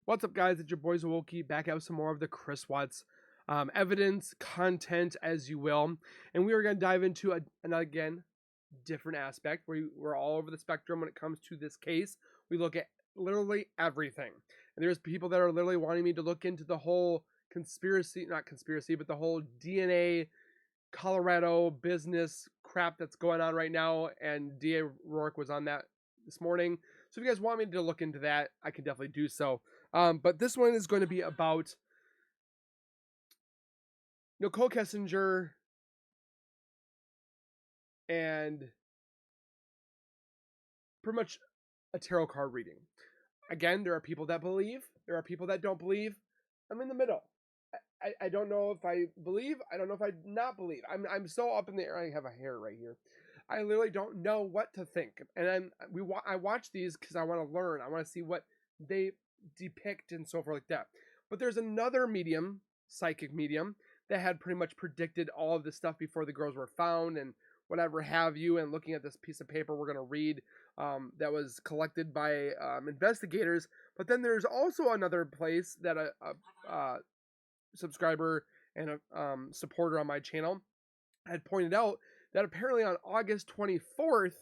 What's up, guys? It's your boy Zwolki back out with some more of the Chris Watts evidence, content, as you will. And we are going to dive into, an again, different aspect. We're all over the spectrum when it comes to this case. We look at literally everything. And there's people that are literally wanting me to look into the whole conspiracy, not conspiracy, but the whole DNA Colorado business crap that's going on right now. And DA Rourke was on that this morning. So if you guys want me to look into that, I can definitely do so. But this one is going to be about Nichol Kessinger and pretty much a tarot card reading. Again, there are people that believe. There are people that don't believe. I'm in the middle. I don't know if I believe. I don't know if I not believe. I'm so up in the air. I have a hair right here. I literally don't know what to think. And I watch these because I want to learn. I want to see what they depict and so forth like that. But there's another medium, psychic medium, that had pretty much predicted all of this stuff before the girls were found and whatever have you. And looking at this piece of paper we're going to read that was collected by investigators. But then there's also another place that a subscriber and a supporter on my channel had pointed out that apparently on August 24th,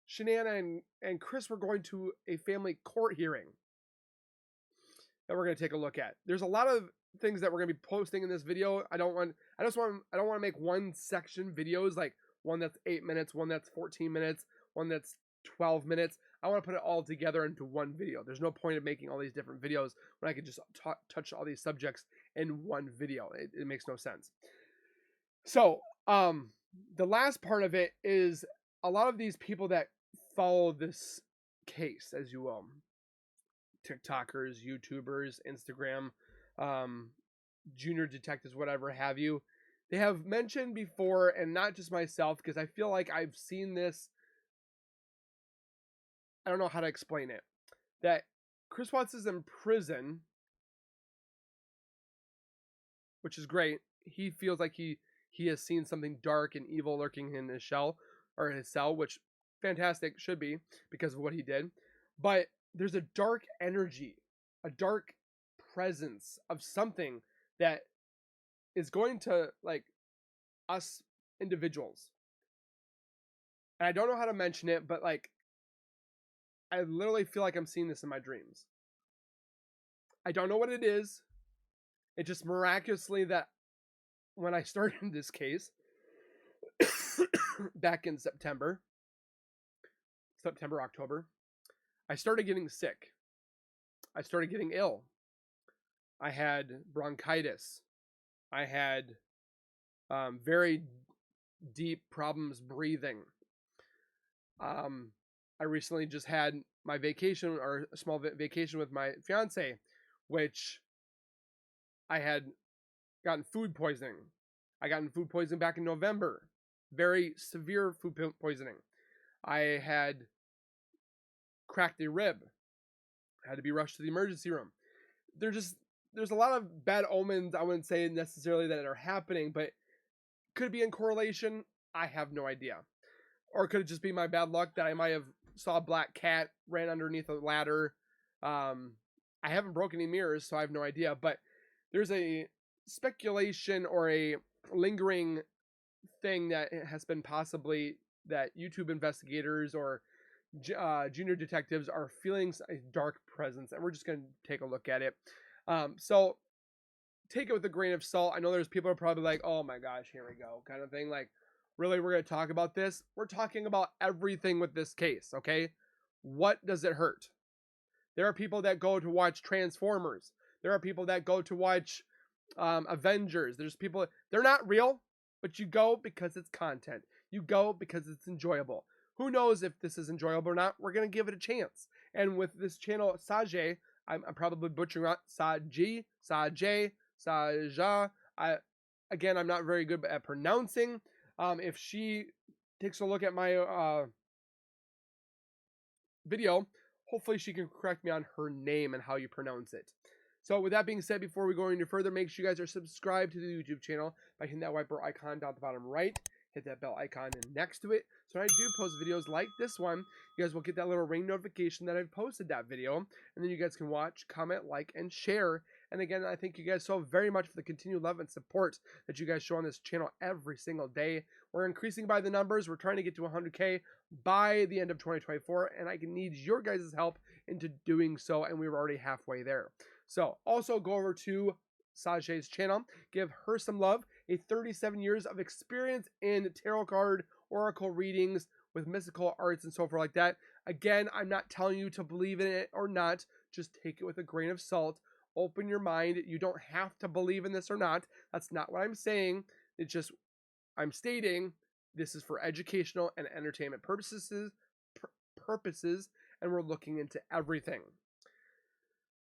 Shanana and Chris were going to a family court hearing that we're going to take a look at. There's a lot of things that we're going to be posting in this video. I don't want to make one section videos, like one that's 8 minutes, one that's 14 minutes, one that's 12 minutes. I want to put it all together into one video. There's no point of making all these different videos when I could just touch all these subjects in one video. It makes no sense. So, the last part of it is a lot of these people that follow this case, as you will, TikTokers, YouTubers, Instagram, junior detectives, whatever have you, they have mentioned before, and not just myself, because I feel like I've seen this, I don't know how to explain it, that Chris Watts is in prison, which is great. He feels like he has seen something dark and evil lurking in his shell, or his cell, which fantastic, should be, because of what he did. But there's a dark energy, a dark presence of something that is going to, like, us individuals. And I don't know how to mention it, but, like, I literally feel like I'm seeing this in my dreams. I don't know what it is. It just miraculously that when I started this case back in September, October, I started getting sick. I started getting ill. I had bronchitis. I had very deep problems breathing. I recently just had my vacation, or a small vacation with my fiance, which I had gotten food poisoning. I got food poisoning back in November. Very severe food poisoning. I had cracked a rib. I had to be rushed to the emergency room. There's a lot of bad omens. I wouldn't say necessarily that are happening, but could it be in correlation? I have no idea. Or could it just be my bad luck that I might have saw a black cat, ran underneath a ladder. I haven't broken any mirrors, so I have no idea. But there's a speculation or a lingering thing that has been possibly that YouTube investigators or junior detectives are feeling a dark presence, and we're just going to take a look at it. So take it with a grain of salt. I know there's people who are probably like, oh my gosh, here we go, kind of thing. Like, really, we're going to talk about this? We're talking about everything with this case, okay? What does it hurt? There are people that go to watch Transformers. There are people that go to watch Avengers. There's people, they're not real, but you go because it's content. You go because it's enjoyable. Who knows if this is enjoyable or not? We're going to give it a chance. And with this channel, Sajay, I'm probably butchering out Sajay, Saja. Again, I'm not very good at pronouncing. If she takes a look at my video, hopefully she can correct me on her name and how you pronounce it. So with that being said, before we go any further, make sure you guys are subscribed to the YouTube channel by hitting that white bar icon down at the bottom right. hit that bell icon next to it. So when I do post videos like this one, you guys will get that little ring notification that I've posted that video. And then you guys can watch, comment, like, and share. And again, I thank you guys so very much for the continued love and support that you guys show on this channel every single day. We're increasing by the numbers. We're trying to get to 100K by the end of 2024. And I need your guys' help into doing so. And we're already halfway there. So also go over to Sajay's channel, give her some love. A 37 years of experience in tarot card, oracle readings with mystical arts and so forth like that. Again, I'm not telling you to believe in it or not. Just take it with a grain of salt. Open your mind. You don't have to believe in this or not. That's not what I'm saying. It's just I'm stating this is for educational and entertainment purposes, and we're looking into everything.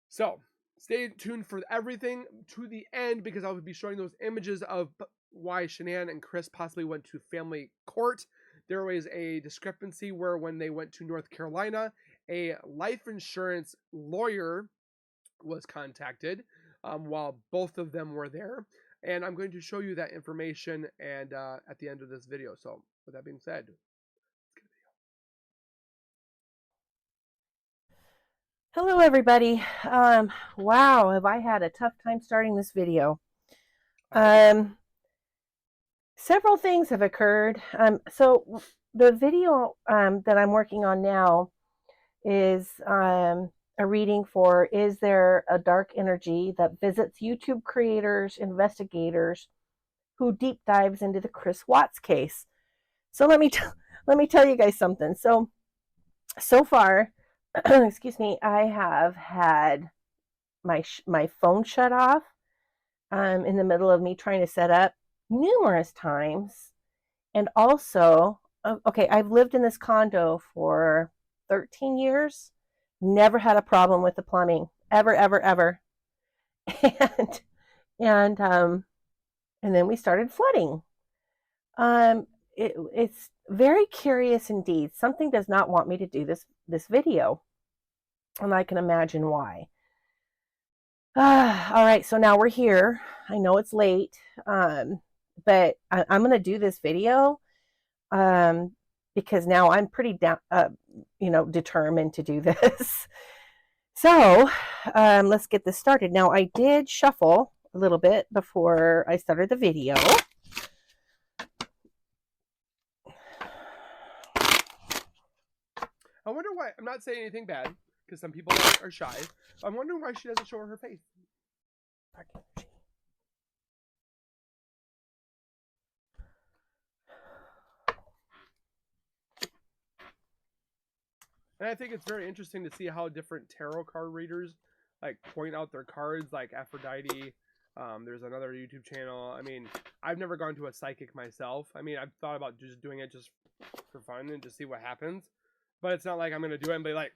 So stay tuned for everything to the end, because I'll be showing those images of why Shanann and Chris possibly went to family court. There was a discrepancy where when they went to North Carolina, a life insurance lawyer was contacted while both of them were there. And I'm going to show you that information and at the end of this video. So with that being said, hello everybody. Wow, have I had a tough time starting this video. Several things have occurred. So the video that I'm working on now is a reading for, is there a dark energy that visits YouTube creators, investigators who deep dives into the Chris Watts case? So let me tell you guys something. So far, excuse me, I have had my phone shut off in the middle of me trying to set up numerous times. And also, okay, I've lived in this condo for 13 years, never had a problem with the plumbing, ever, ever, ever. And then we started flooding. It's very curious indeed. Something does not want me to do this video, and I can imagine why. All right, so now we're here. I know it's late, but I'm going to do this video because now I'm pretty determined to do this. So let's get this started. Now, I did shuffle a little bit before I started the video. I wonder why. I'm not saying anything bad, because some people are shy. I'm wondering why she doesn't show her face. And I think it's very interesting to see how different tarot card readers like point out their cards, like Aphrodite. There's another YouTube channel. I mean, I've never gone to a psychic myself. I mean, I've thought about just doing it just for fun and to see what happens. But it's not like I'm going to do it and be like,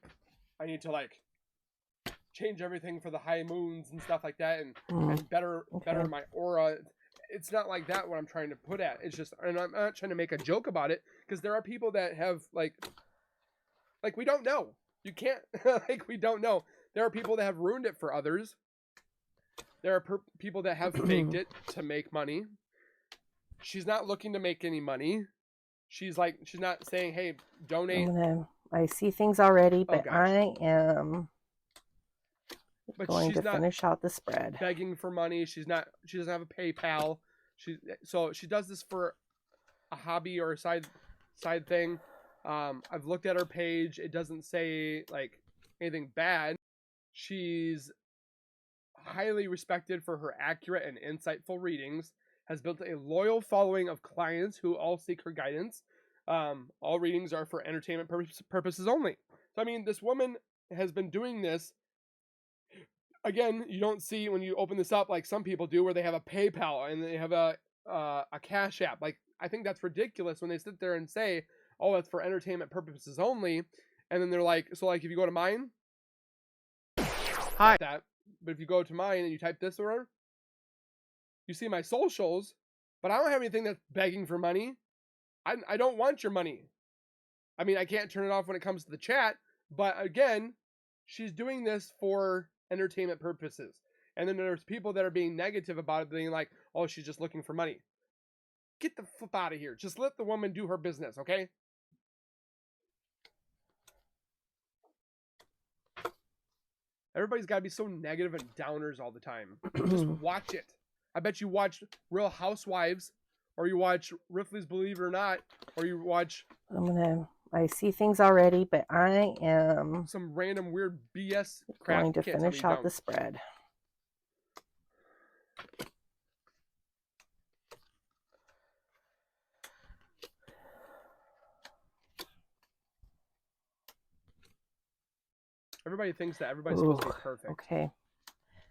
I need to like change everything for the high moons and stuff like that and better my aura. It's not like that what I'm trying to put at. It's just, and I'm not trying to make a joke about it, because there are people that have like we don't know. You can't, like, we don't know. There are people that have ruined it for others. There are people that have faked it to make money. She's not looking to make any money. She's not saying, hey, donate. I see things already, but I am going to finish out the spread. Begging for money. She doesn't have a PayPal. So she does this for a hobby or a side thing. I've looked at her page. It doesn't say like anything bad. She's highly respected for her accurate and insightful readings, has built a loyal following of clients who all seek her guidance. All readings are for entertainment purposes only. So, I mean, this woman has been doing this. Again, you don't see when you open this up like some people do, where they have a PayPal and they have a Cash App. Like, I think that's ridiculous when they sit there and say, oh, it's for entertainment purposes only. And then they're like, so like if you go to mine, hi, that. But if you go to mine and you type this order, you see my socials, but I don't have anything that's begging for money. I don't want your money. I mean, I can't turn it off when it comes to the chat, but again, she's doing this for entertainment purposes. And then there's people that are being negative about it, being like, oh, she's just looking for money. Get the flip out of here. Just let the woman do her business, okay? Everybody's got to be so negative and downers all the time. Just watch it. I bet you watch Real Housewives, or you watch Ripley's Believe It or Not, or you watch... I see things already, but I am... some random weird BS crap. Going to finish out the spread. Everybody thinks that everybody's supposed to be perfect. Okay.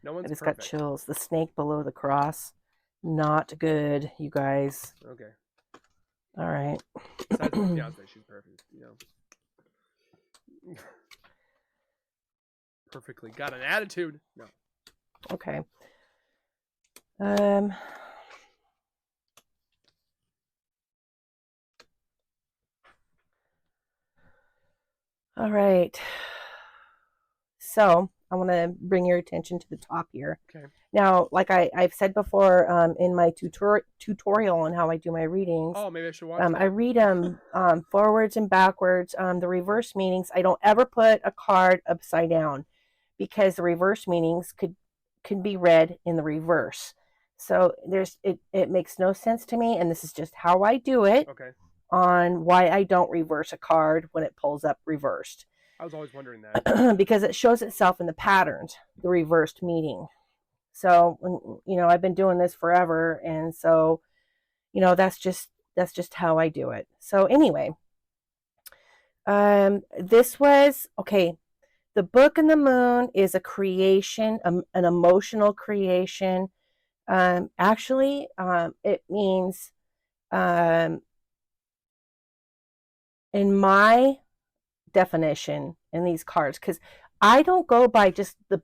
No one's perfect. I just got chills. The snake below the cross. Not good, you guys. Okay. All right. Besides my fiance, she's perfect, you know. Perfectly. Got an attitude. No. Okay. All right. So I want to bring your attention to the top here. Okay. Now, like I've said before in my tutorial on how I do my readings. Oh, maybe I should watch that. I read them forwards and backwards. The reverse meanings, I don't ever put a card upside down because the reverse meanings could be read in the reverse. So it makes no sense to me, and this is just how I do it. Okay. On why I don't reverse a card when it pulls up reversed. I was always wondering that. Because it shows itself in the patterns, the reversed meaning. So, you know, I've been doing this forever, and so, you know, that's just how I do it. So anyway, this was, okay, the Book and the Moon is a creation, an emotional creation. Actually, it means, in my definition in these cards, because I don't go by just the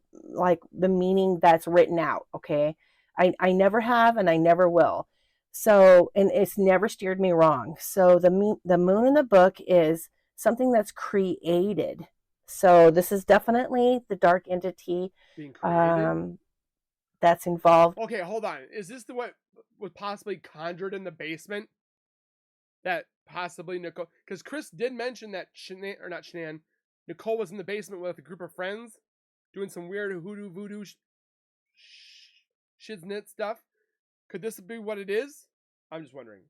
meaning that's written out. Okay, I never have, and I never will. So, and it's never steered me wrong. So the moon in the book is something that's created. So this is definitely the dark entity being created. That's involved. Okay, hold on. Is this what was possibly conjured in the basement? That possibly Nichol, because Chris did mention that Nichol was in the basement with a group of friends doing some weird hoodoo voodoo shiznit stuff. Could this be what it is? I'm just wondering.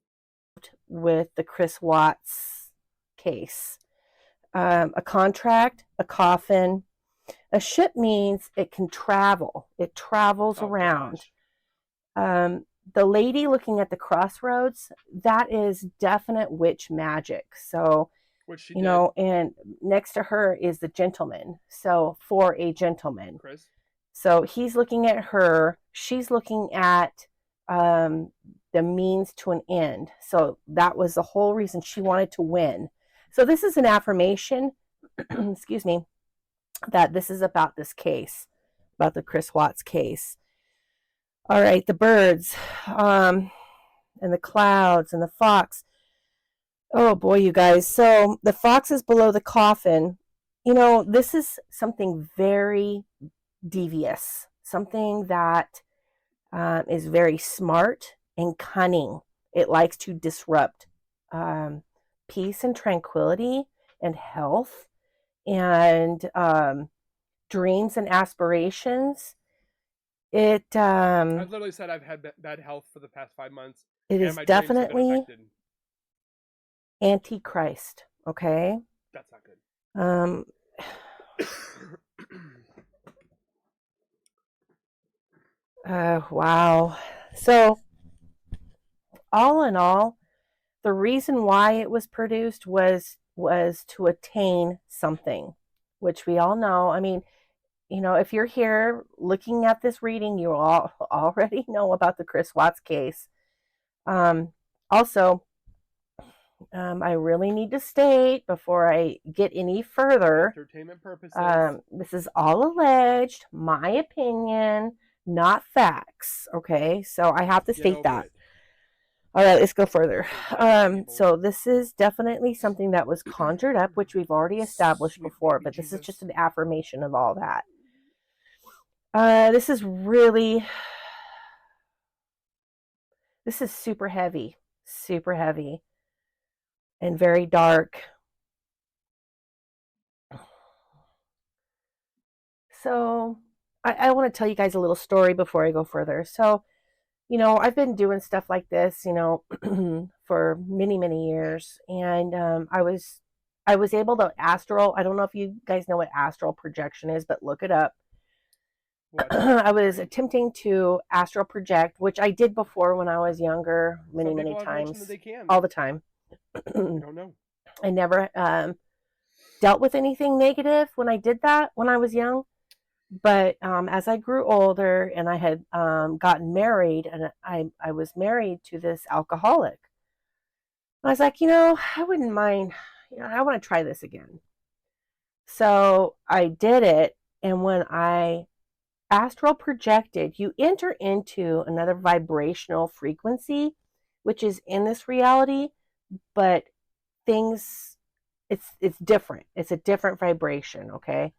With the Chris Watts case, a contract, a coffin, a ship means it can travel. It travels around. The lady looking at the crossroads, that is definite witch magic. So, you know, and next to her is the gentleman. So, for a gentleman. Chris. So he's looking at her. She's looking at the means to an end. So that was the whole reason she wanted to win. So this is an affirmation, excuse me, that this is about this case, about the Chris Watts case. All right, the birds, and the clouds, and the fox. Oh boy, you guys. So the fox is below the coffin. You know, this is something very devious, something that is very smart and cunning. It likes to disrupt peace and tranquility and health and dreams and aspirations. I've literally said I've had bad health for the past 5 months. It is definitely Antichrist. Okay, that's not good. Wow. So, all in all, the reason why it was produced was to attain something, which we all know. I mean, you know, if you're here looking at this reading, you all already know about the Chris Watts case. Also, I really need to state before I get any further, entertainment purposes. This is all alleged, my opinion, not facts. Okay, so I have to state that. All right, let's go further. So this is definitely something that was conjured up, which we've already established before, but this is just an affirmation of all that. This is super heavy. super heavy and very dark. So I want to tell you guys a little story before I go further. So, I've been doing stuff like this, for many, many years. And I was able to astral. I don't know if you guys know what astral projection is, but look it up. What? I was attempting to astral project, which I did before when I was younger, many, Some many people have mentioned that times, they can. all the time. We don't know. I never dealt with anything negative when I did that when I was young. But as I grew older and I had gotten married, and I was married to this alcoholic, I was like, I wouldn't mind, I want to try this again. So I did it. And when I astral projected, you enter into another vibrational frequency, which is in this reality, but things, it's different. It's a different vibration, okay?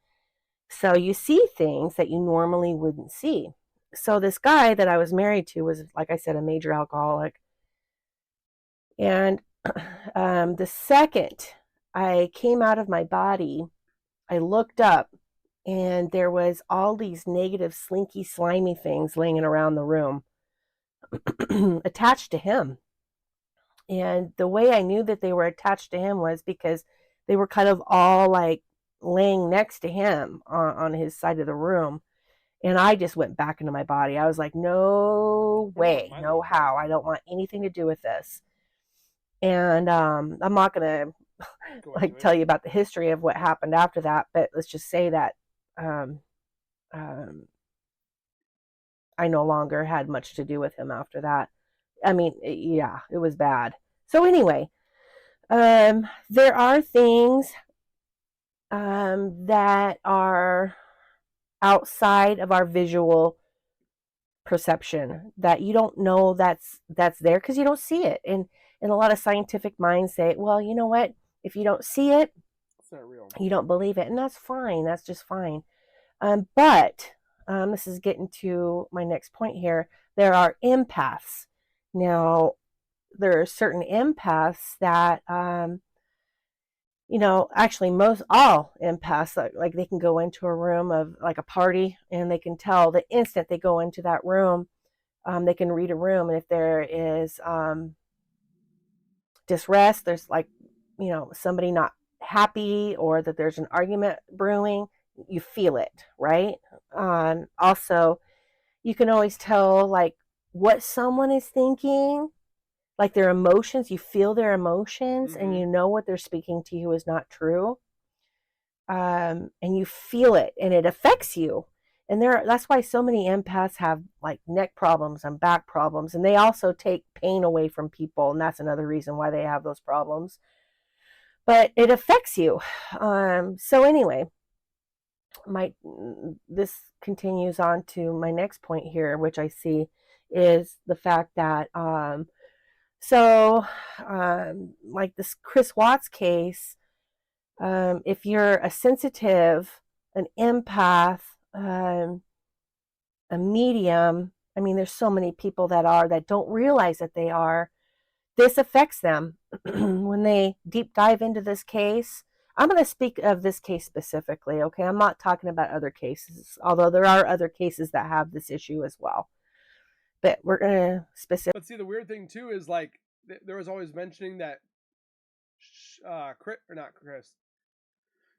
So you see things that you normally wouldn't see. So this guy that I was married to was, like I said, a major alcoholic. And the second I came out of my body, I looked up and there was all these negative, slinky, slimy things laying around the room attached to him. And the way I knew that they were attached to him was because they were kind of all like laying next to him on his side of the room. And I just went back into my body. I was like, no way, no how. I don't want anything to do with this. And I'm not going to like tell you about the history of what happened after that, but let's just say that um, um, I no longer had much to do with him after that. I mean, yeah, it was bad. So anyway, there are things that are outside of our visual perception that you don't know that's there because you don't see it. And a lot of scientific minds say, well, you know what? If you don't see it, It's not real. you don't believe it, and that's fine. That's just fine. But this is getting to my next point here. There are empaths. Now, there are certain empaths that actually most all empaths, like they can go into a room of like a party and they can tell the instant they go into that room. They can read a room, and if there is disrest, there's like somebody not happy, or that there's an argument brewing, you feel it, right? Also, you can always tell like what someone is thinking, like their emotions. You feel their emotions, and you know what they're speaking to you is not true. And you feel it, and it affects you. And that's why so many empaths have like neck problems and back problems, and they also take pain away from people, and that's another reason why they have those problems. But it affects you. So anyway, this continues on to my next point here, which I see is the fact that like this Chris Watts case, if you're a sensitive, an empath, a medium, I mean, there's so many people that don't realize that they are. This affects them when they deep dive into this case. I'm going to speak of this case specifically, okay? I'm not talking about other cases, although there are other cases that have this issue as well. But we're going to specific. But see, the weird thing too is like there was always mentioning that Chris, or not Chris,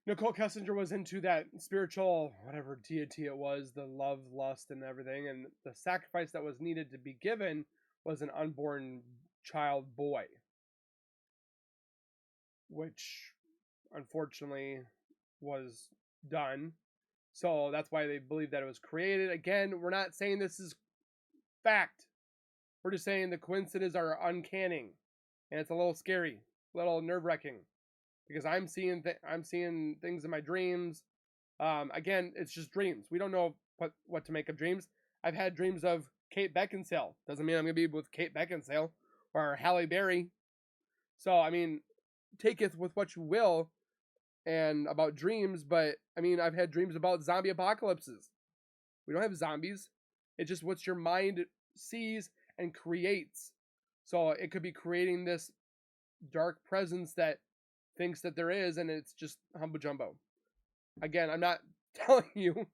Nichol Kessinger was into that spiritual whatever deity it was, the love, lust, and everything, and the sacrifice that was needed to be given was an unborn child boy, which unfortunately was done. So that's why they believe that it was created. Again, we're not saying this is fact. We're just saying the coincidences are uncanny, and it's a little scary, a little nerve wracking, because I'm seeing things in my dreams. Again, it's just dreams. We don't know what to make of dreams. I've had dreams of Kate Beckinsale. Doesn't mean I'm gonna be with Kate Beckinsale or Halle Berry. So I mean, take it with what you will, and about dreams. But I mean, I've had dreams about zombie apocalypses. We don't have zombies. It's just what your mind sees and creates. So it could be creating this dark presence that thinks that there is, and it's just humbo jumbo. Again, I'm not telling you,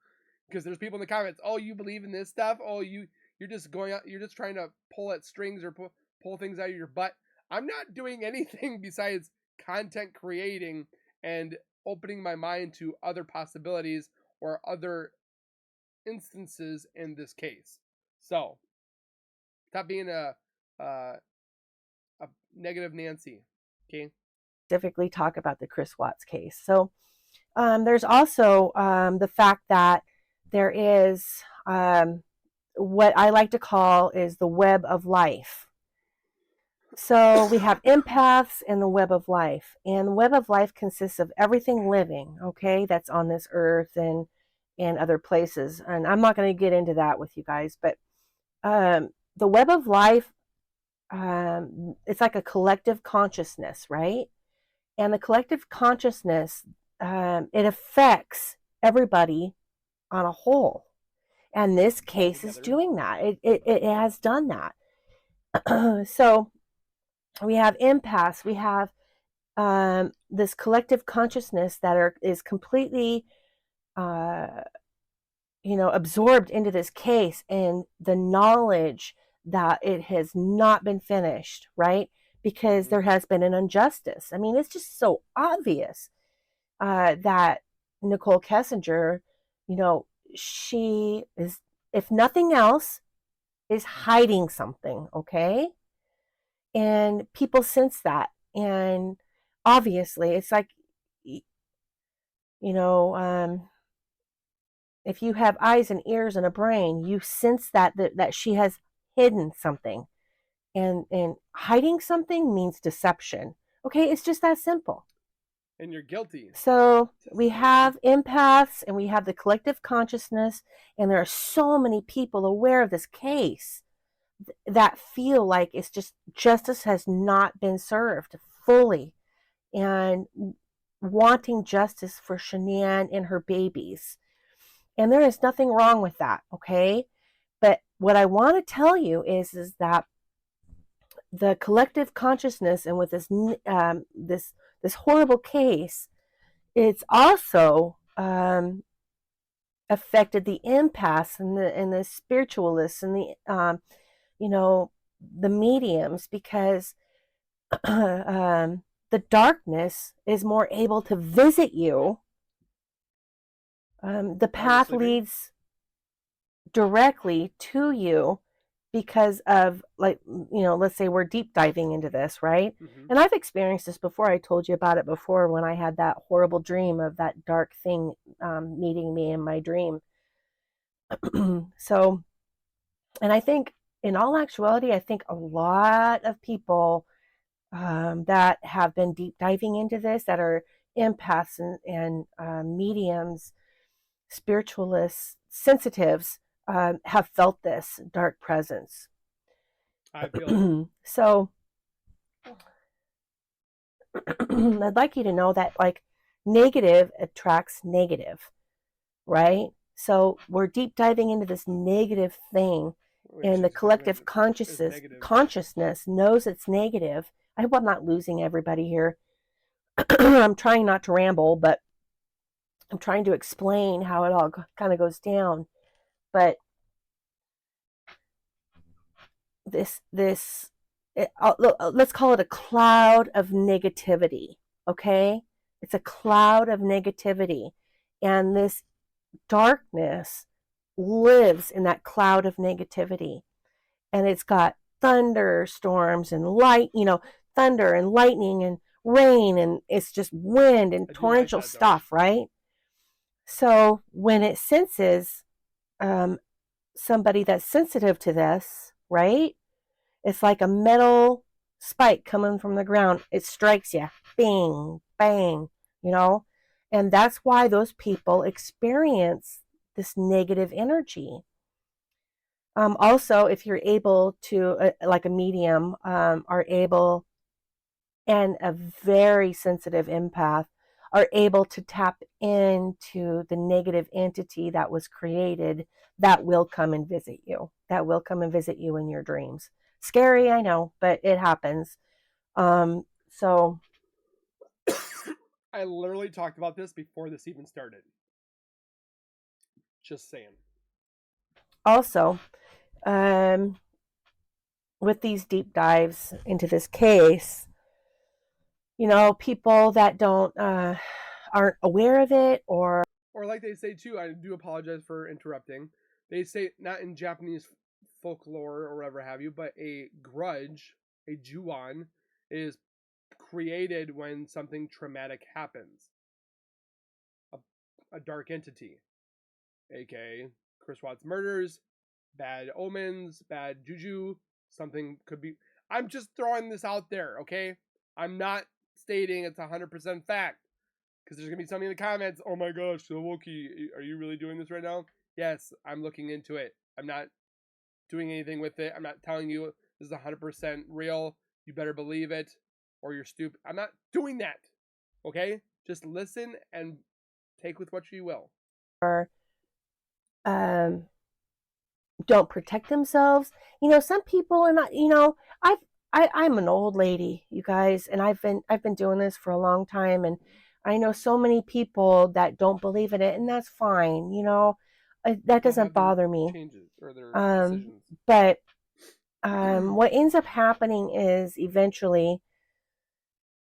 because there's people in the comments, oh, you believe in this stuff? Oh, you're just going out, you're just trying to pull at strings or pull things out of your butt. I'm not doing anything besides content creating and opening my mind to other possibilities or other instances in this case. So stop being a, a negative Nancy. Okay. Specifically talk about the Chris Watts case. So there's also the fact that there is what I like to call is the web of life. So we have empaths and the web of life. And the web of life consists of everything living, okay, that's on this earth and other places. And I'm not going to get into that with you guys, but the web of life, it's like a collective consciousness, right? And the collective consciousness, it affects everybody on a whole. And this case is doing that. It has done that. So we have empaths. We have this collective consciousness that is completely, absorbed into this case, and the knowledge that it has not been finished, right? Because there has been an injustice. I mean, it's just so obvious that Nichol Kessinger, she is, if nothing else, is hiding something, okay? And people sense that. And obviously, it's like, if you have eyes and ears and a brain, you sense that she has hidden something. And hiding something means deception. Okay, it's just that simple. And you're guilty. So we have empaths and we have the collective consciousness, and there are so many people aware of this case that feel like it's just justice has not been served fully, and wanting justice for Shanann and her babies. And there is nothing wrong with that, okay? But what I want to tell you is that the collective consciousness, and with this horrible case, it's also affected the empaths and the spiritualists and the mediums, because the darkness is more able to visit you. The path leads directly to you because of, let's say we're deep diving into this, right? And I've experienced this before. I told you about it before when I had that horrible dream of that dark thing meeting me in my dream. So, and I think in all actuality, I think a lot of people that have been deep diving into this, that are empaths and mediums, spiritualists, sensitives, have felt this dark presence. I feel it. So I'd like you to know that, like, negative attracts negative, right? So we're deep diving into this negative thing, and the collective consciousness knows it's negative. I hope I'm not losing everybody here. I'm trying not to ramble, but I'm trying to explain how it all kind of goes down. But let's call it a cloud of negativity, okay? It's a cloud of negativity, and this darkness lives in that cloud of negativity, and it's got thunderstorms and thunder and lightning and rain, and it's just wind and torrential stuff, right? So when it senses somebody that's sensitive to this, right? It's like a metal spike coming from the ground. It strikes you, bing, bang, and that's why those people experience this negative energy. Also, if you're able to, like a medium, are able, and a very sensitive empath, are able to tap into the negative entity that was created, that will come and visit you. That will come and visit you in your dreams. Scary, I know, but it happens. So I literally talked about this before this even started. Just saying. also, um, with these deep dives into this case, people that aren't aware of it, or like they say too, I do apologize for interrupting. They say not in Japanese folklore or whatever have you, but a grudge, a juon, is created when something traumatic happens. A dark entity, aka Chris Watts murders, bad omens, bad juju, something could be. I'm just throwing this out there, okay? I'm not stating it's 100% fact because there's gonna be somebody in the comments. Oh my gosh, so Wookie, are you really doing this right now? Yes, I'm looking into it. I'm not doing anything with it. I'm not telling you this is 100% real. You better believe it, or you're stupid. I'm not doing that. Okay, just listen and take with what you will. um, don't protect themselves. Some people are not. I'm an old lady, you guys, and I've been doing this for a long time, and I know so many people that don't believe in it, and that's fine. That People doesn't have their bother me. changes or their Um, decisions. but what ends up happening is eventually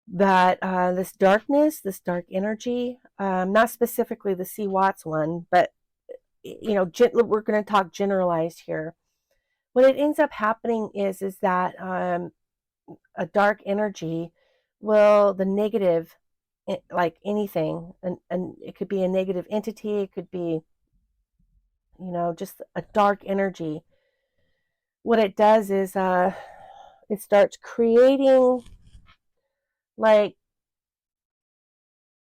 that this darkness, this dark energy, not specifically the C Watts one, but we're going to talk generalized here. What it ends up happening is that a dark energy the negative, like anything, and it could be a negative entity, it could be just a dark energy. What it does is it starts creating like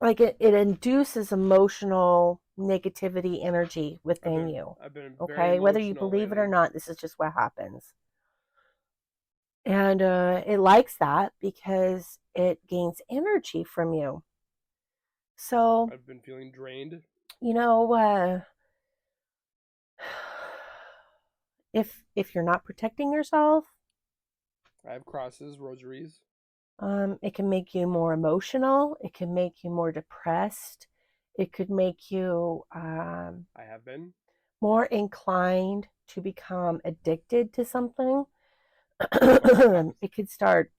it induces emotional negativity energy within you. I've been very Okay, whether you emotional believe it or lately. not, this is just what happens. And it likes that because it gains energy from you. So, I've been feeling drained. you know, uh, if you're not protecting yourself, I have crosses, rosaries. it can make you more emotional. It can make you more depressed. It could make you I have been. more inclined to become addicted to something. Sometimes. It could start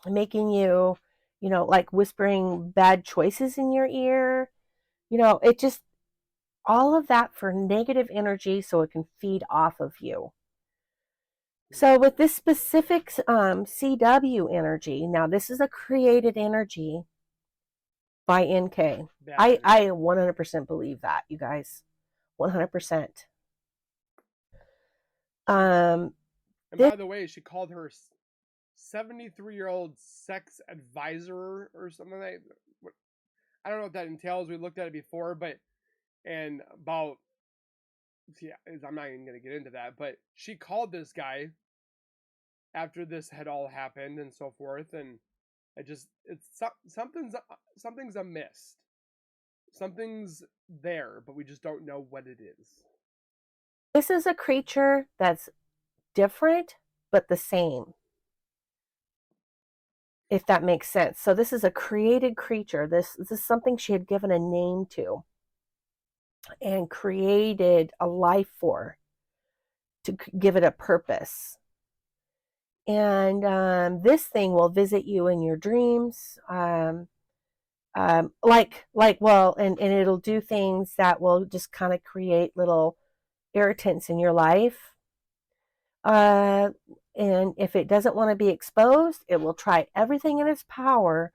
making you, like whispering bad choices in your ear. It just, all of that for negative energy so it can feed off of you. So with this specific CW energy, now this is a created energy by NK. Bad I energy. 100% believe that, you guys. 100%. And This by the way, she called her 73-year-old sex advisor or something like that. I don't know what that entails. We looked at it before, but and about yeah, I'm not even gonna get into that. But she called this guy after this had all happened and so forth, and something's amiss. Something's there, but we just don't know what it is. is a creature that's different but the same, if that makes sense. So this is a created creature. This is something she had given a name to and created a life for, to give it a purpose. And this thing will visit you in your dreams, and it'll do things that will just kind of create little irritants in your life. Uh, and if it doesn't want to be exposed, it will try everything in its power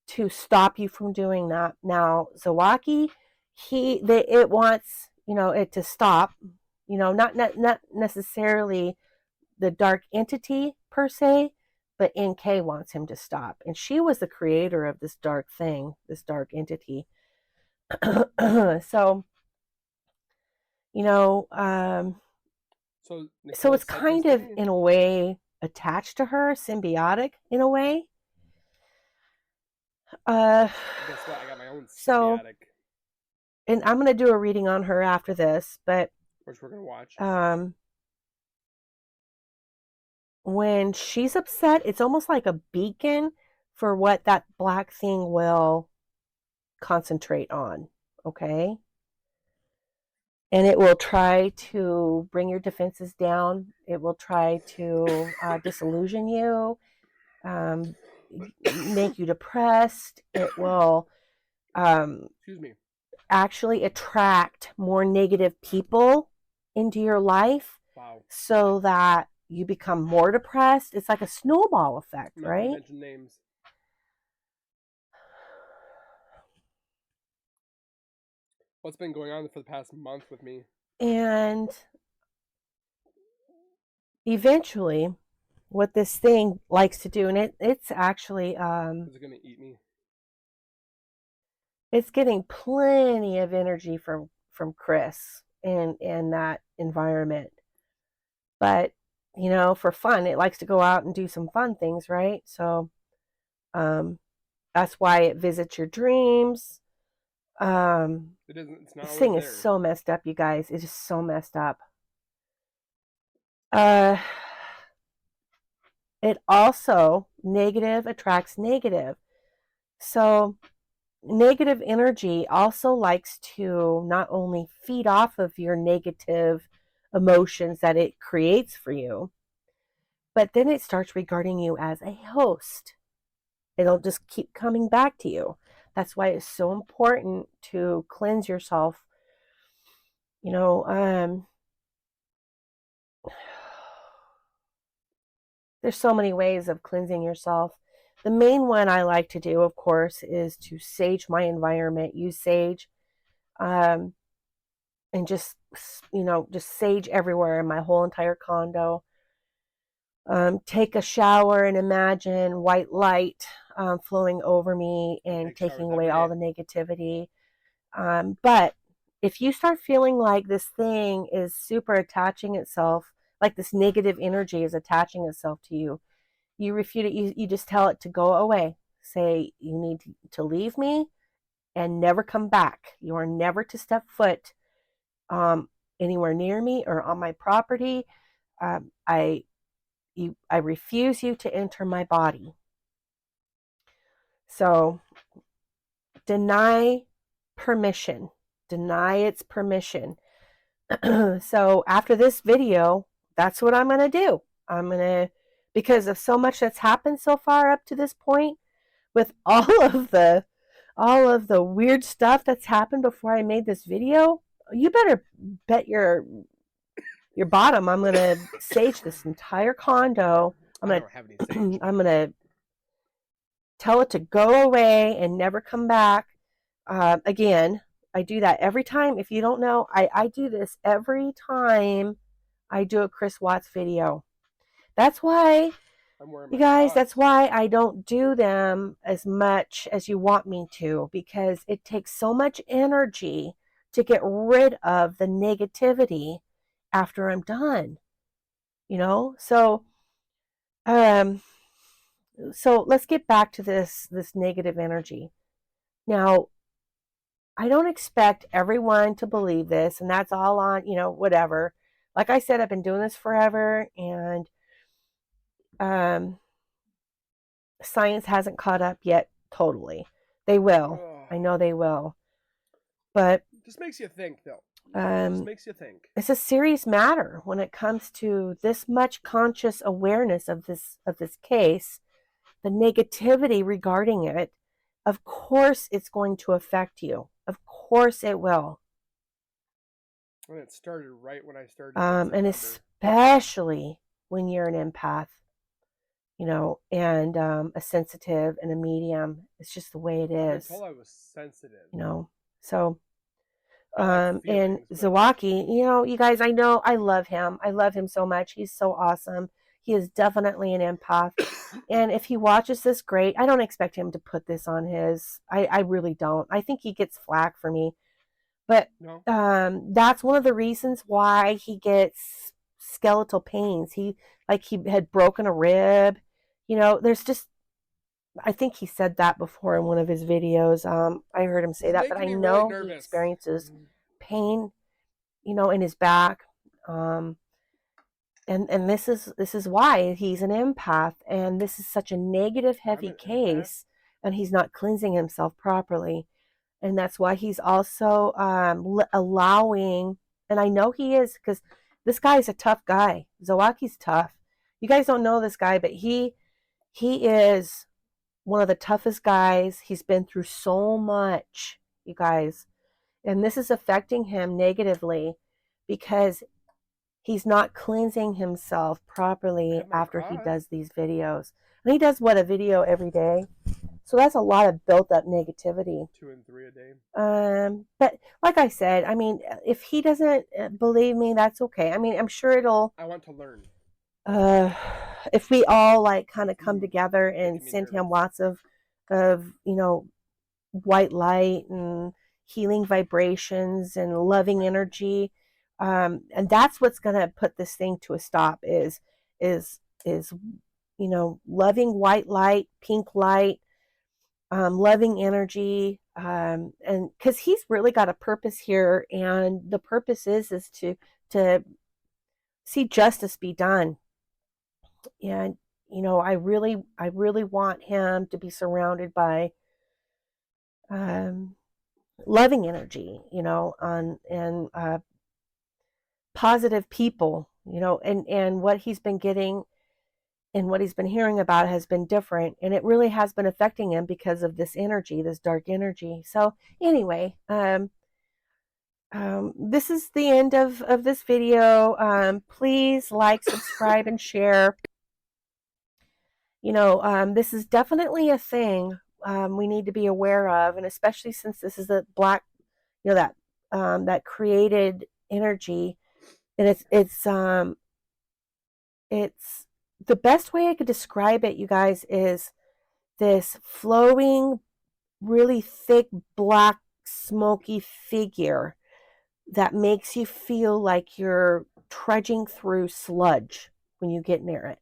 to stop you from doing that. Now, Zawaki, it wants it to stop. Not necessarily the dark entity per se, but NK wants him to stop. And she was the creator of this dark thing, this dark entity. So, you know, um, So so Nicole it's said this kind to of me. in a way attached to her, symbiotic in a way. Uh, Guess what? I got my own so, symbiotic, and I'm going to do a reading on her after this, but which we're gonna watch. um, when she's upset, it's almost like a beacon for what that black thing will concentrate on. Okay. And it will try to bring your defenses down. It will try to disillusion you, um, make you depressed. It will Excuse me. actually attract more negative people into your life Wow. so that you become more depressed. It's like a snowball effect, I'm not going to right? mention names. What's been going on for the past month with me? And eventually, what this thing likes to do, and it's actually Is it going to eat me? it's getting plenty of energy from Chris in that environment. But you know, for fun, it likes to go out and do some fun things, right? So um, that's why it visits your dreams. It isn't. It's not This always thing is there. so messed up, you guys. It is so messed up. Uh, it also negative attracts negative. So negative energy also likes to not only feed off of your negative emotions that it creates for you, but then it starts regarding you as a host. It'll just keep coming back to you. That's why it's so important to cleanse yourself. You know, there's so many ways of cleansing yourself. The main one I like to do, of course, is to sage my environment. Use sage, um, and just just sage everywhere in my whole entire condo. Take a shower and imagine white light flowing over me I and take showers taking away every all day. the negativity. But if you start feeling like this thing is super attaching itself, like this negative energy is attaching itself to you, you refute it. You just tell it to go away. Say, you need to leave me and never come back. You are never to step foot um, anywhere near me or on my property. Um, I I refuse you to enter my body. So deny permission. Deny its permission. So after this video, that's what I'm going to do. I'm going to, because of so much that's happened so far up to this point, with all of the weird stuff that's happened before I made this video, you better bet your bottom I'm going to sage this entire condo. I don't have any sage. I'm going to tell it to go away and never come back. Again, I do that every time. If you don't know, I do this every time I do a Chris Watts video. That's why, I'm wearing you my guys, socks. that's why I don't do them as much as you want me to, because it takes so much energy to get rid of the negativity after I'm done. You know? Um so let's get back to this negative energy. Now, I don't expect everyone to believe this, and that's all on, whatever. Like I said, I've been doing this forever, and um, science hasn't caught up yet totally. They will. Ugh. I know they will. But Just makes you think, though. Just um, makes you think. it's a serious matter when it comes to this much conscious awareness of this case, the negativity regarding it. Of course, it's going to affect you. Of course, it will. And it started right when I started in And September. especially when you're an empath, and a sensitive and a medium. It's just the way it I've been is, told I was sensitive. So, I like and feelings, but Zawaki, you guys, I know I love him. I love him so much. He's so awesome. He is definitely an empath. And if he watches this, great. I don't expect him to put this on his. I really don't. I think he gets flack for me. But no. that's one of the reasons why he gets skeletal pains. He had broken a rib. There's just, I think he said that before in one of his videos. I heard him say He's that, but making I me really know he nervous. experiences pain, in his back. And this is why he's an empath, and this is such a negative, heavy case, and he's not cleansing himself properly. And that's why he's also allowing, and I know he is, because this guy's a tough guy. Zawaki's tough. You guys don't know this guy, but he is one of the toughest guys. He's been through so much, you guys. And this is affecting him negatively because he's not cleansing himself properly after he does these videos. And he does, what, a video every day? So that's a lot of built up negativity. 2 and 3 a day. But like I said, I mean, if he doesn't believe me, that's okay. I mean, I'm sure it'll. I want to learn. If we all like kind of come together and send him lots of white light and healing vibrations and loving energy, and that's what's going to put this thing to a stop. Is loving white light, pink light, loving energy, and because he's really got a purpose here, and the purpose is to see justice be done. And I really want him to be surrounded by loving energy, and positive people, and what he's been getting and what he's been hearing about has been different, and it really has been affecting him because of this energy, this dark energy. So anyway, this is the end of this video. Please like, subscribe, and share. This is definitely a thing we need to be aware of, and especially since this is a black, that created energy, and it's the best way I could describe it, you guys, is this flowing, really thick, black, smoky figure that makes you feel like you're trudging through sludge when you get near it.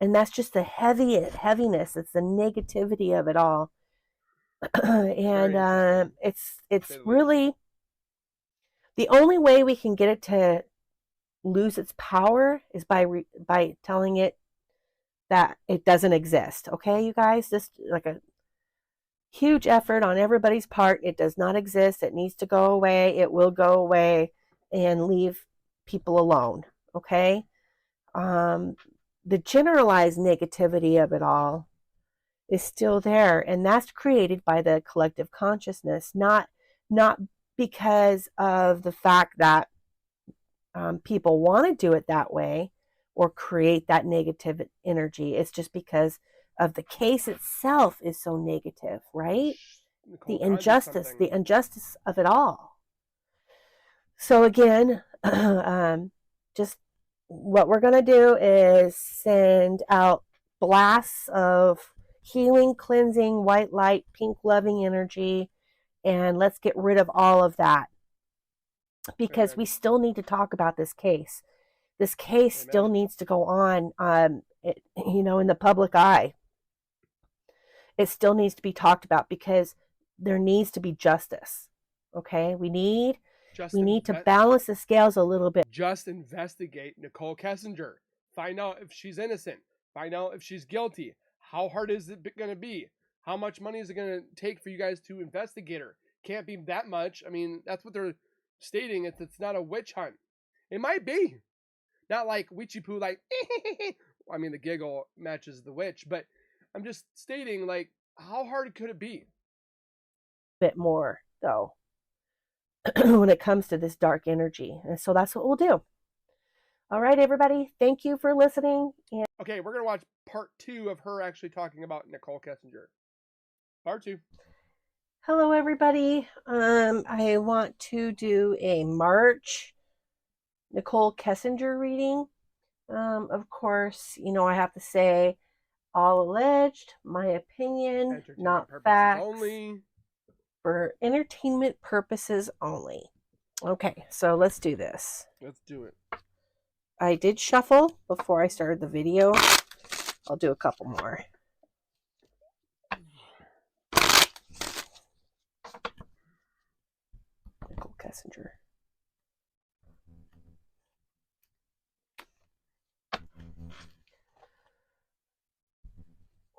And that's just the heaviness. It's the negativity of it all. And it's really the only way we can get it to lose its power is by telling it that it doesn't exist. Okay, you guys, this like a huge effort on everybody's part. It does not exist. It needs to go away. It will go away, and leave people alone. Okay. The generalized negativity of it all is still there, and that's created by the collective consciousness, not because of the fact that people want to do it that way or create that negative energy. It's just because of the case itself is so negative, right? The injustice of it all. So again, just what we're going to do is send out blasts of healing, cleansing, white light, pink loving energy, and let's get rid of all of that, because we still need to talk about this case. This case still needs to go on, in the public eye. It still needs to be talked about because there needs to be justice. Okay, we need to balance the scales a little bit. Just investigate Nichol Kessinger. Find out if she's innocent. Find out if she's guilty. How hard is it going to be? How much money is it going to take for you guys to investigate her? Can't be that much. I mean, that's what they're stating. It's not a witch hunt. It might be. Not like witchy poo, like, I mean, the giggle matches the witch, but I'm just stating, like, how hard could it be? Bit more, though, when it comes to this dark energy. And so that's what we'll do. All right, everybody. Thank you for listening. And okay, we're going to watch part 2 of her actually talking about Nichol Kessinger. Part 2. Hello, everybody. I want to do a March Nichol Kessinger reading. Of course, I have to say, all alleged, my opinion, not facts, only. For entertainment purposes only. Okay, so let's do this. Let's do it. I did shuffle before I started the video. I'll do a couple more. Nichol Kessinger.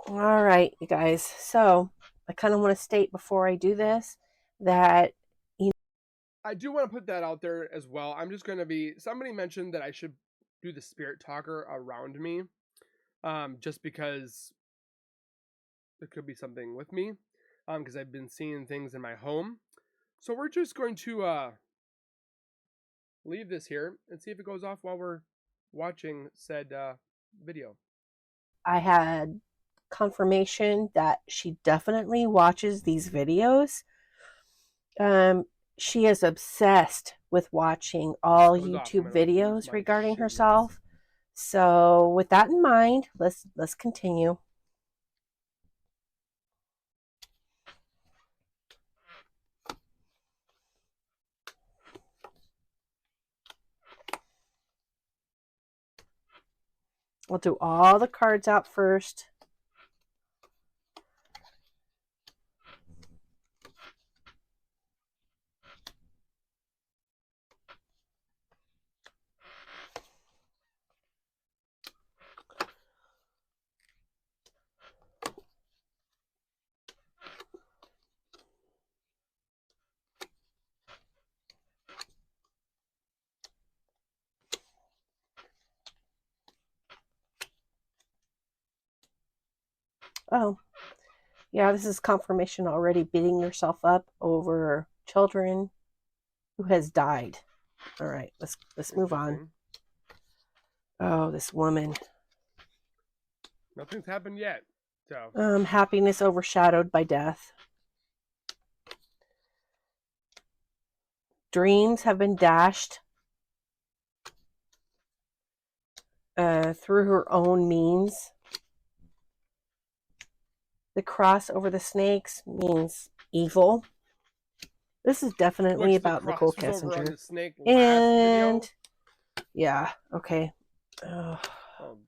All right, you guys. So I kind of want to state before I do this that I do want to put that out there as well. I'm just going to be. Somebody mentioned that I should do the spirit talker around me, just because there could be something with me, because I've been seeing things in my home. So we're just going to leave this here and see if it goes off while we're watching said video. I had confirmation that she definitely watches these videos. She is obsessed with watching all Goes off. I'm YouTube gonna lose videos my regarding shiznits. herself. So with that in mind, let's continue. We'll do all the cards out first. Oh, yeah, this is confirmation already beating herself up over children who has died. All right, let's move on. Oh, this woman. Nothing's happened yet. So Happiness overshadowed by death. Dreams have been dashed through her own means. The cross over the snakes means evil. This is definitely about Nichol Kessinger. Over on the snake and video. Yeah, okay. Oh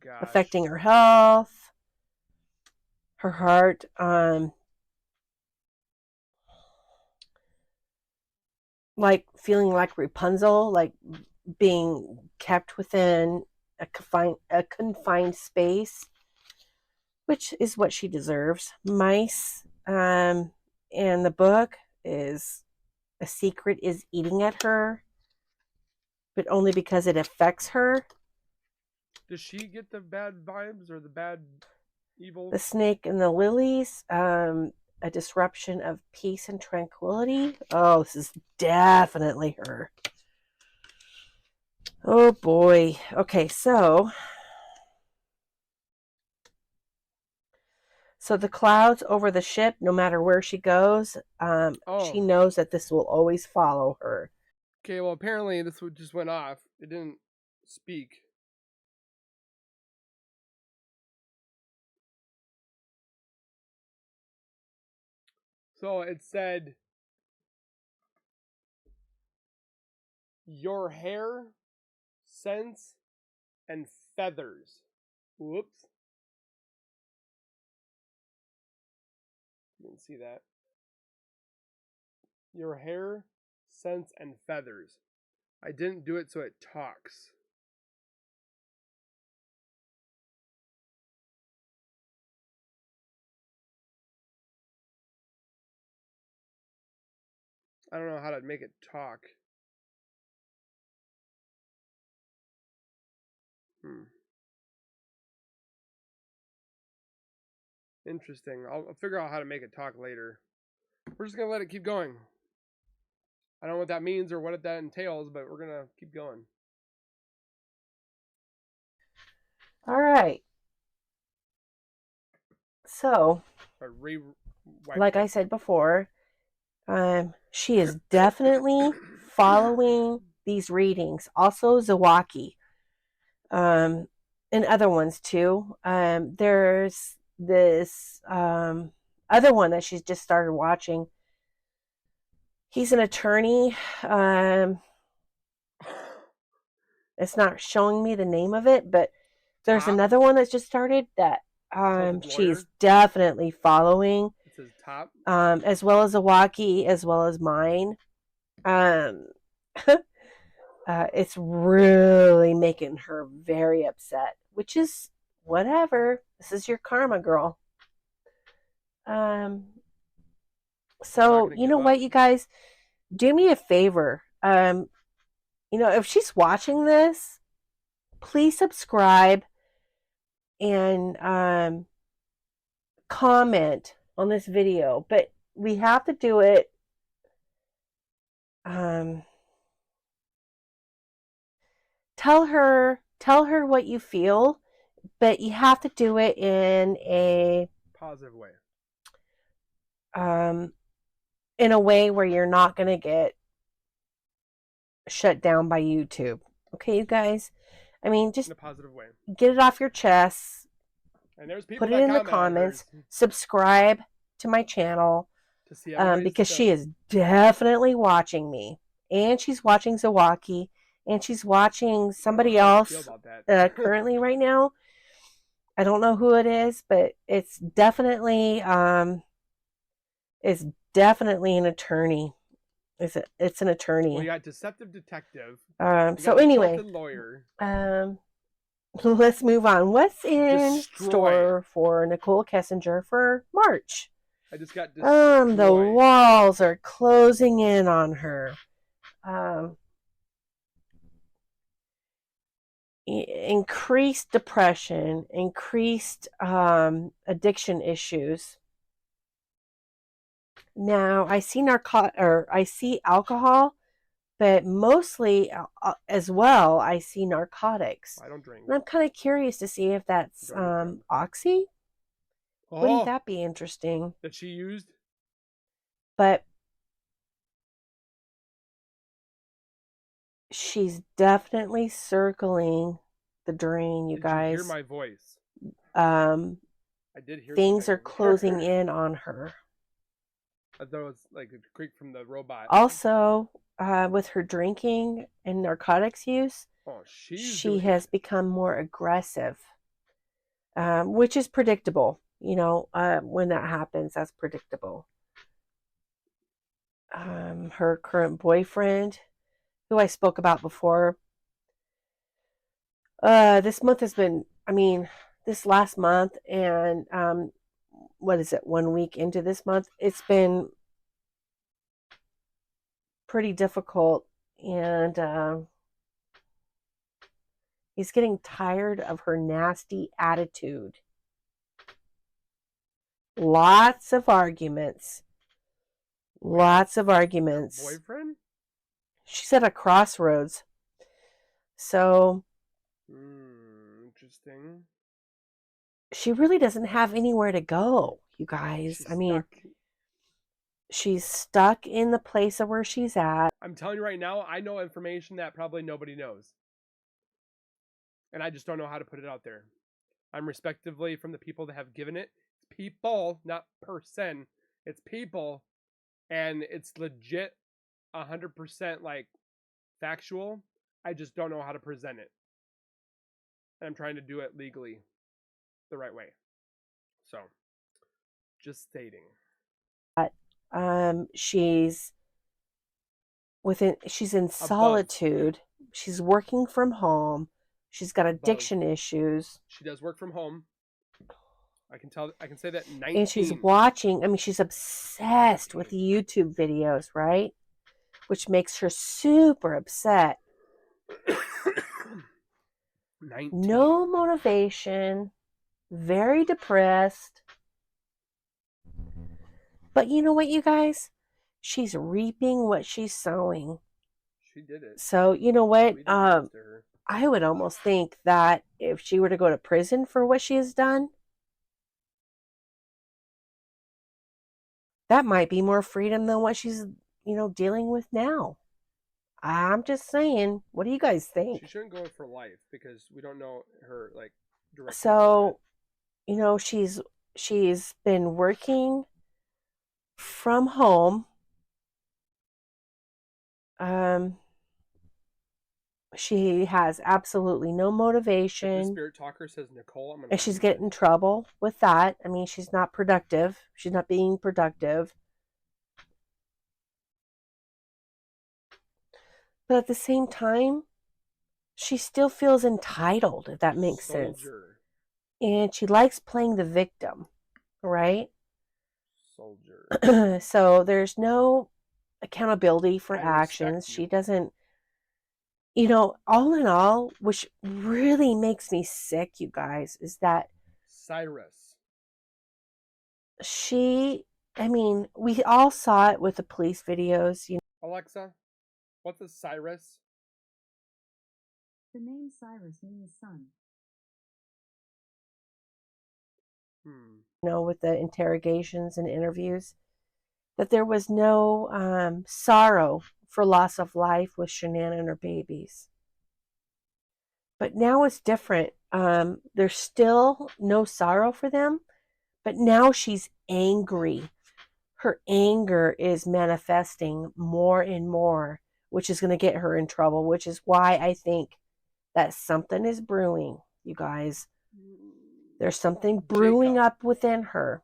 gosh. Affecting her health, her heart, like feeling like Rapunzel, like being kept within a confined space, which is what she deserves. Mice, and the book is a secret is eating at her, but only because it affects her. Does she get the bad vibes or the bad evil? The snake and the lilies, a disruption of peace and tranquility. Oh, this is definitely her. Oh boy. Okay, so the clouds over the ship, no matter where she goes, she knows that this will always follow her. Okay, well apparently this just went off. It didn't speak. So it said, your hair, scents, and feathers. Whoops. You didn't see that. Your hair, scents, and feathers. I didn't do it so it talks. I don't know how to make it talk. Interesting. I'll figure out how to make it talk later. We're just going to let it keep going. I don't know what that means or what that entails, but we're going to keep going. All right. So, like I said before, she is definitely following these readings. Also, Zawaki, and other ones too. There's this other one that she's just started watching. He's an attorney. It's not showing me the name of it, but there's another one that's just started that she's definitely following. It says top. As well as Zawaki, as well as mine. It's really making her very upset, which is whatever. This is your karma, girl. So gonna you give know up. what, you guys, do me a favor. If she's watching this, please subscribe and comment on this video. But we have to do it. Tell her what you feel, but you have to do it in a Positive way. In a way where you're not going to get shut down by YouTube. Okay, you guys? I mean, just In a positive way. get it off your chest. And there's people Put it that in the comment on hers comments. Subscribe to my channel to see everybody's because stuff. she is definitely watching me. And she's watching Zawaki. And she's watching somebody else currently right now. I don't know who it is, but it's definitely an attorney. It's an attorney. Well, you got deceptive detective. So anyway, lawyer. Let's move on. What's in store for Nichol Kessinger for March? I just got destroyed. The walls are closing in on her. Increased depression, increased addiction issues. Now I see I see alcohol, but mostly as well I see narcotics. I don't drink. And I'm kind of curious to see if that's oxy. Wouldn't that be interesting? That she used? But she's definitely circling the drain, you guys. Did you hear my voice? I did hear things are closing in on her. I thought it was like a creak from the robot. Also, with her drinking and narcotics use, she has become more aggressive, which is predictable. When that happens, that's predictable. Her current boyfriend, who I spoke about before, this month has been, this last month and what is it, 1 week into this month, it's been pretty difficult, and he's getting tired of her nasty attitude. Lots of arguments. Her boyfriend? She's at a crossroads. So interesting. She really doesn't have anywhere to go, you guys. She's stuck in the place of where she's at. I'm telling you right now, I know information that probably nobody knows. And I just don't know how to put it out there. I'm respectively from the people that have given it. It's people, not person. It's people. And it's legit 100% like factual. I just don't know how to present it. And I'm trying to do it legally the right way. So, just stating. She's in solitude. She's working from home. She's got addiction issues. She does work from home. I can say that 19. And she's watching, she's obsessed with YouTube videos, right? Which makes her super upset. 19. No motivation, very depressed. But you know what, you guys? She's reaping what she's sowing. She did it. So, you know what? I would almost think that if she were to go to prison for what she has done, that might be more freedom than what she's, dealing with now. I'm just saying. What do you guys think? She shouldn't go for life because we don't know her directly. So, she's been working from home. She has absolutely no motivation. The spirit talker says, Nicole, and she's getting in trouble with that. She's not productive. She's not being productive. But at the same time, she still feels entitled, if that makes sense. And she likes playing the victim, right? Soldier. So there's no accountability for I actions. respect you. She doesn't, all in all, which really makes me sick, you guys, is that Cyrus. we all saw it with the police videos. Alexa, what's a Cyrus? The name Cyrus means son. With the interrogations and interviews, that there was no sorrow for loss of life with Shanann and her babies. But now it's different. There's still no sorrow for them, but now she's angry. Her anger is manifesting more and more, which is going to get her in trouble, which is why I think that something is brewing, you guys. There's something brewing up within her.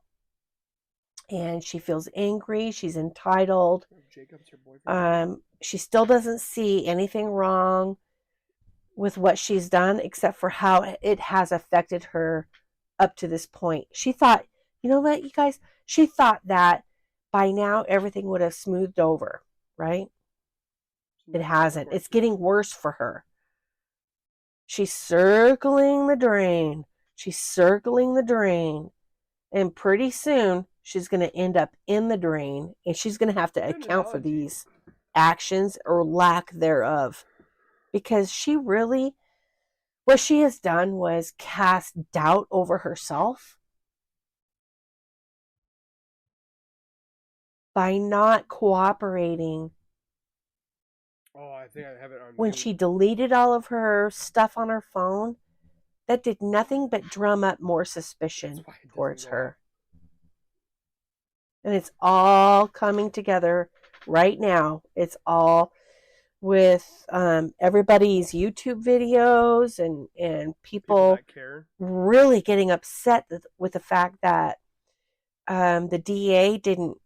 And she feels angry. She's entitled. Jacob's her boyfriend. She still doesn't see anything wrong with what she's done, except for how it has affected her up to this point. She thought, you know what, you guys? She thought that by now everything would have smoothed over, right? It hasn't. It's getting worse for her. She's circling the drain. She's circling the drain. And pretty soon, she's going to end up in the drain. And she's going to have to account for these actions or lack thereof. Because what she has done was cast doubt over herself by not cooperating. Oh, I think I have it on when mute. She deleted all of her stuff on her phone, that did nothing but drum up more suspicion towards her. And it's all coming together right now. It's all with everybody's YouTube videos and people really getting upset with the fact that the DA didn't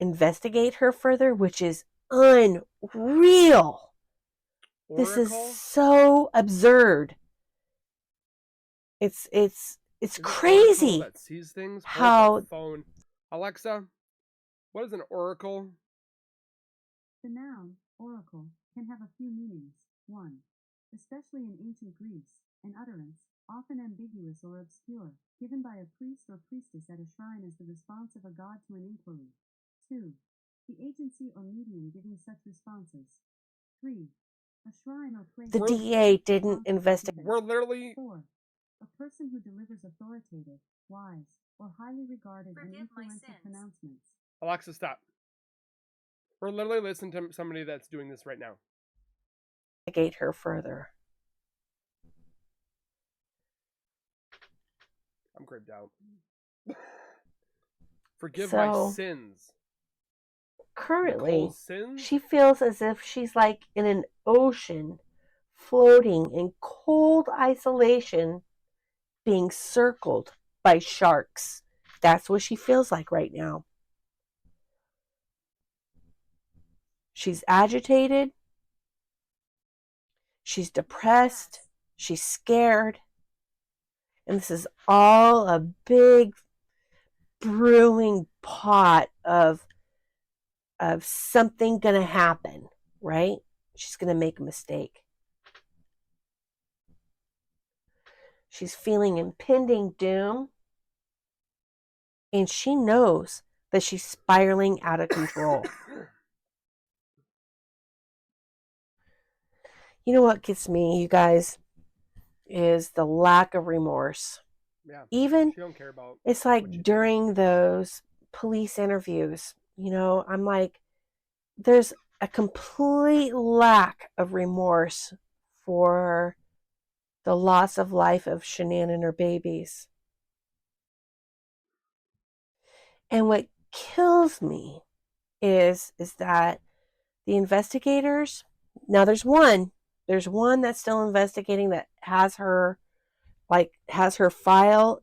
investigate her further, which is unreal. Oracle? This is so absurd. It's crazy. That sees things. How phone. Alexa, what is an oracle? The noun oracle can have a few meanings. 1. Especially in ancient Greece, an utterance, often ambiguous or obscure, given by a priest or priestess at a shrine as the response of a god to an inquiry. 2. The agency or medium giving such responses. 3. A shrine or place. The DA didn't investigate. We're literally. 4. A person who delivers authoritative, wise, or highly regarded and influential pronouncements. Alexa, stop. We're literally listening to somebody that's doing this right now. Investigate her further. I'm creeped out. Forgive my sins. Currently, she feels as if she's like in an ocean, floating in cold isolation, being circled by sharks. That's what she feels like right now. She's agitated. She's depressed. She's scared. And this is all a big brewing pot of something going to happen, right? She's going to make a mistake. She's feeling impending doom. And she knows that she's spiraling out of control. You know what gets me, you guys, is the lack of remorse. Yeah. Even she don't care about it's like during those police interviews, I'm like, there's a complete lack of remorse for the loss of life of Shanann and her babies. And what kills me is that the investigators, now there's one that's still investigating that has her file,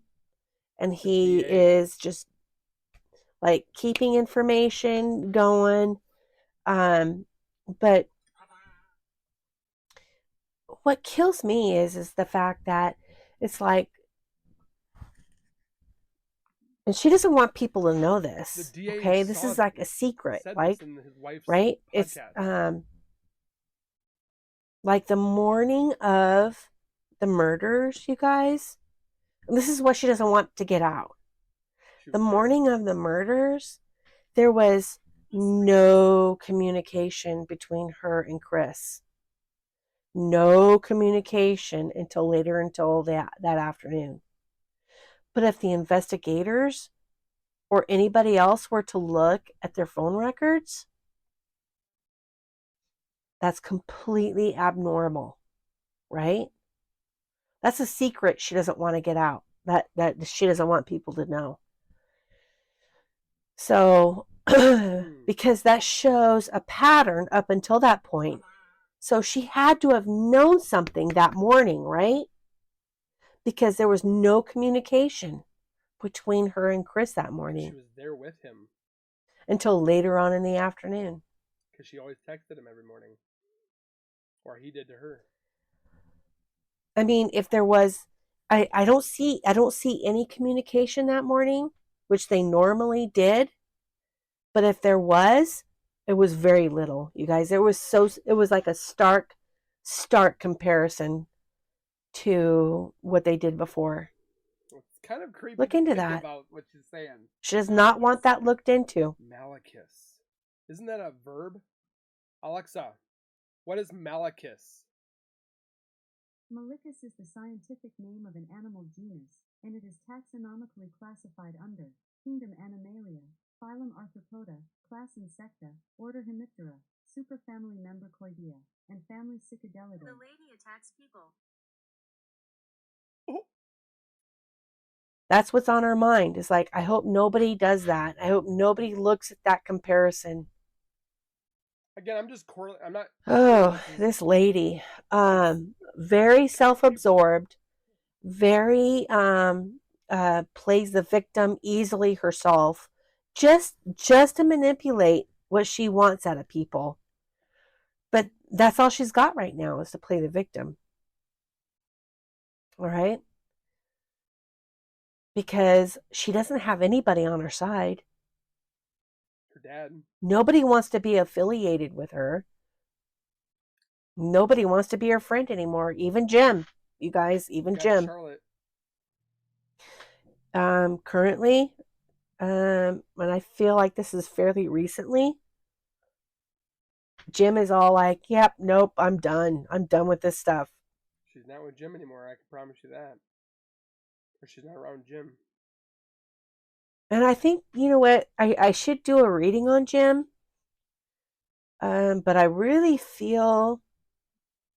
and he is just like keeping information going. But what kills me is the fact that it's like And she doesn't want people to know The this. DA Okay, this is like a secret, said like, this in his wife's right? It's podcast. like the morning of the murders, you guys. And this is what she doesn't want to get out. The morning of the murders, there was no communication between her and Chris. No communication until that afternoon. But if the investigators or anybody else were to look at their phone records, that's completely abnormal, right? That's a secret she doesn't want to get out. That she doesn't want people to know. So, because that shows a pattern up until that point. So she had to have known something that morning, right? Because there was no communication between her and Chris that morning. She was there with him until later on in the afternoon. Because she always texted him every morning. Or he did to her. I mean, if there was, I don't see any communication that morning, which they normally did. But if there was, it was very little, you guys. It was like a stark comparison to what they did before. It's kind of creepy. Look into that. About what she's saying. She does not want that looked into. Malachus. Isn't that a verb? Alexa, what is Malachus? Malachus is the scientific name of an animal genus, and it is taxonomically classified under Kingdom Animalia, Phylum Arthropoda, Class Insecta, Order Hemiptera, Superfamily Membracoidea, and Family Cicadelidae. The lady attacks people. Oh. That's what's on our mind. It's like, I hope nobody does that. I hope nobody looks at that comparison. Again, I'm not. Oh, this lady, very self-absorbed, very plays the victim easily herself, just to manipulate what she wants out of people. But that's all she's got right now is to play the victim. All right? Because she doesn't have anybody on her side. Her dad. Nobody wants to be affiliated with her. Nobody wants to be her friend anymore. Even Jim. You guys, even Jim. Charlotte. Currently, and I feel like this is fairly recently, Jim is all like, yep, nope, I'm done. I'm done with this stuff. She's not with Jim anymore, I can promise you that. Or she's not around Jim. And I think, you know what, I should do a reading on Jim. But I really feel,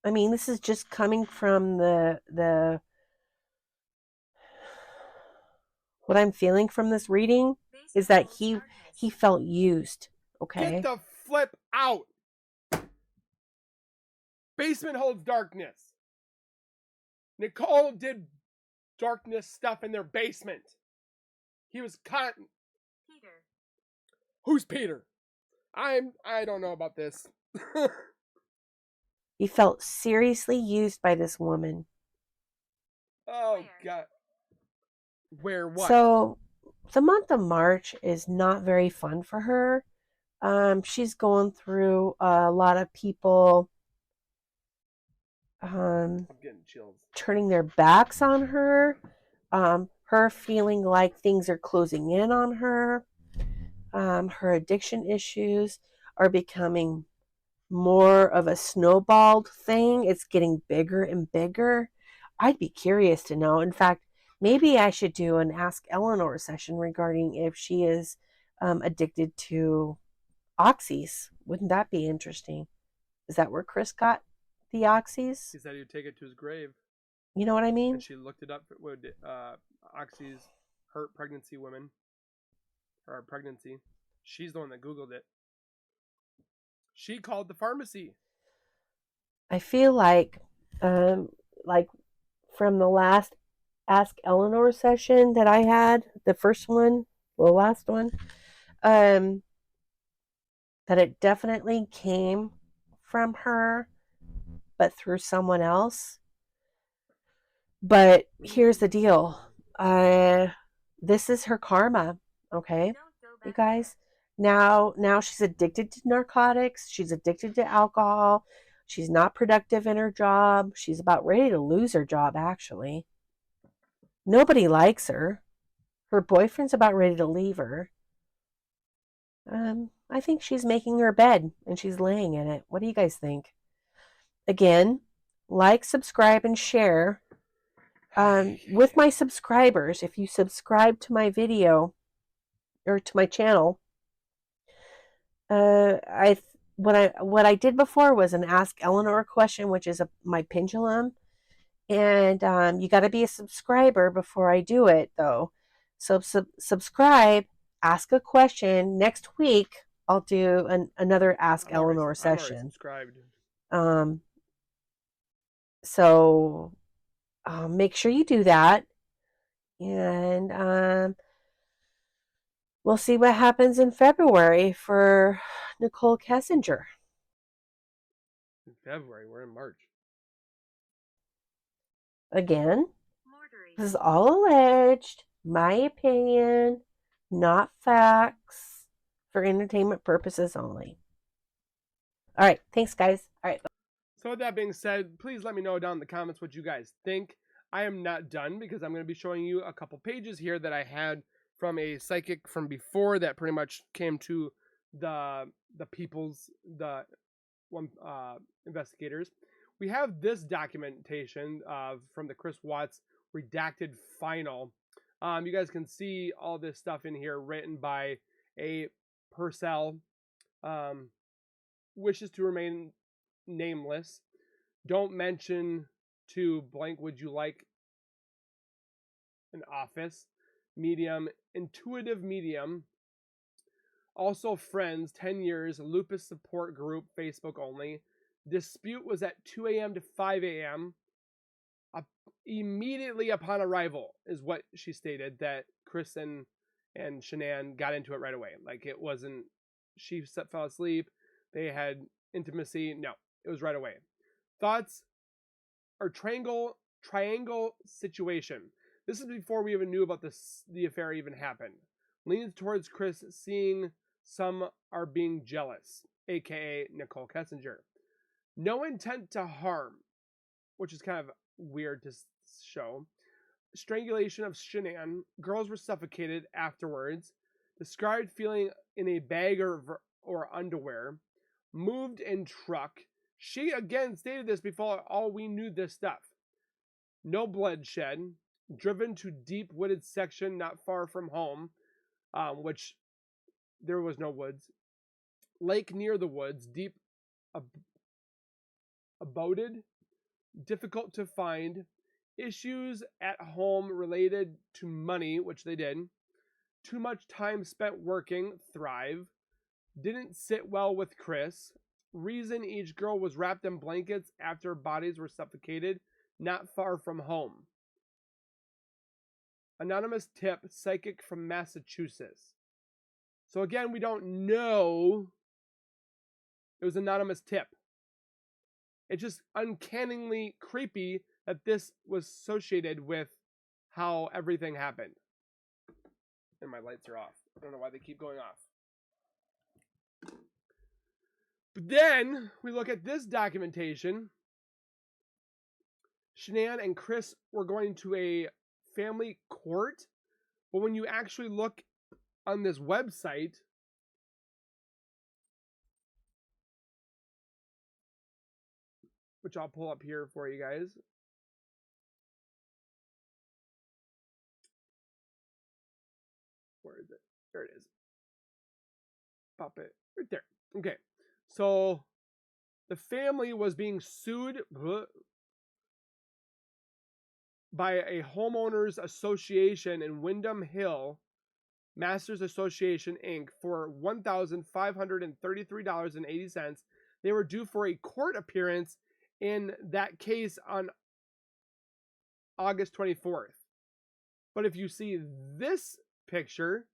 I mean, this is just coming from the what I'm feeling from this reading is that he felt used. Okay. Get the flip out. Basement holds darkness. Nichol did darkness stuff in their basement. He was Peter. Who's Peter? I don't know about this. He felt seriously used by this woman. Oh, God. Where what? So the month of March is not very fun for her. She's going through a lot of people I'm getting chills. turning their backs on her. Her feeling like things are closing in on her. Her addiction issues are becoming more of a snowballed thing. It's getting bigger and bigger. I'd be curious to know. In fact, maybe I should do an Ask Eleanor session regarding if she is addicted to oxys. Wouldn't that be interesting? Is that where Chris got the oxys? He said he'd take it to his grave. You know what I mean? And she looked it up. Would oxys hurt pregnancy women? Or pregnancy. She's the one that Googled it. She called the pharmacy. I feel like from the last Ask Eleanor session that I had, the first one, the last one, that it definitely came from her, but through someone else. But here's the deal. this is her karma. Okay, Don't go you back guys. Now she's addicted to narcotics. She's addicted to alcohol. She's not productive in her job. She's about ready to lose her job, actually. Nobody likes her. Her boyfriend's about ready to leave her. I think she's making her bed and she's laying in it. What do you guys think? Again, like, subscribe, and share. With my subscribers, if you subscribe to my video or to my channel, I what I did before was an Ask Eleanor question, which is my pendulum, and you got to be a subscriber before I do it, though. So subscribe, ask a question. Next week I'll do another Ask Eleanor I'm already session. subscribed. So make sure you do that, and we'll see what happens in February for Nichol Kessinger. In February, we're in March. Again, Mortuary. this is all alleged, my opinion, not facts, for entertainment purposes only. All right, thanks, guys. All right. So with that being said, please let me know down in the comments what you guys think. I am not done because I'm going to be showing you a couple pages here that I had from a psychic from before that pretty much came to the investigators. We have this documentation from the Chris Watts redacted final. You guys can see all this stuff in here written by a Purcell. Wishes to remain nameless. Don't mention to blank, would you like an office? Medium, intuitive medium. Also friends, 10 years, lupus support group, Facebook only. Dispute was at 2 a.m. to 5 a.m. Immediately upon arrival is what she stated, that Chris and Shanann got into it right away. Like, it wasn't, she fell asleep, they had intimacy. No, it was right away. Thoughts or triangle situation. This is before we even knew about the affair even happened. Leans towards Chris, seeing some are being jealous, aka Nichol Kessinger. No intent to harm, which is kind of weird to show. Strangulation of Shanann. Girls were suffocated afterwards. Described feeling in a bag or underwear. Moved in truck. She again stated this before all we knew this stuff. No bloodshed. Driven to deep wooded section not far from home, which there was no woods. Lake near the woods. Deep aboded. Difficult to find. Issues at home related to money, which they did. Too much time spent working. Thrive. Didn't sit well with Chris. Reason each girl was wrapped in blankets after bodies were suffocated, not far from home. Anonymous tip, psychic from Massachusetts. So again, we don't know. It was anonymous tip. It's just uncannily creepy that this was associated with how everything happened. And my lights are off. I don't know why they keep going off. But then we look at this documentation. Shanann and Chris were going to a family court. But when you actually look on this website, which I'll pull up here for you guys. Where is it? There it is. Pop it right there. Okay. So the family was being sued by a homeowners association in Windham Hill, Masters Association Inc. for $1,533.80. They were due for a court appearance in that case on August 24th. But if you see this picture,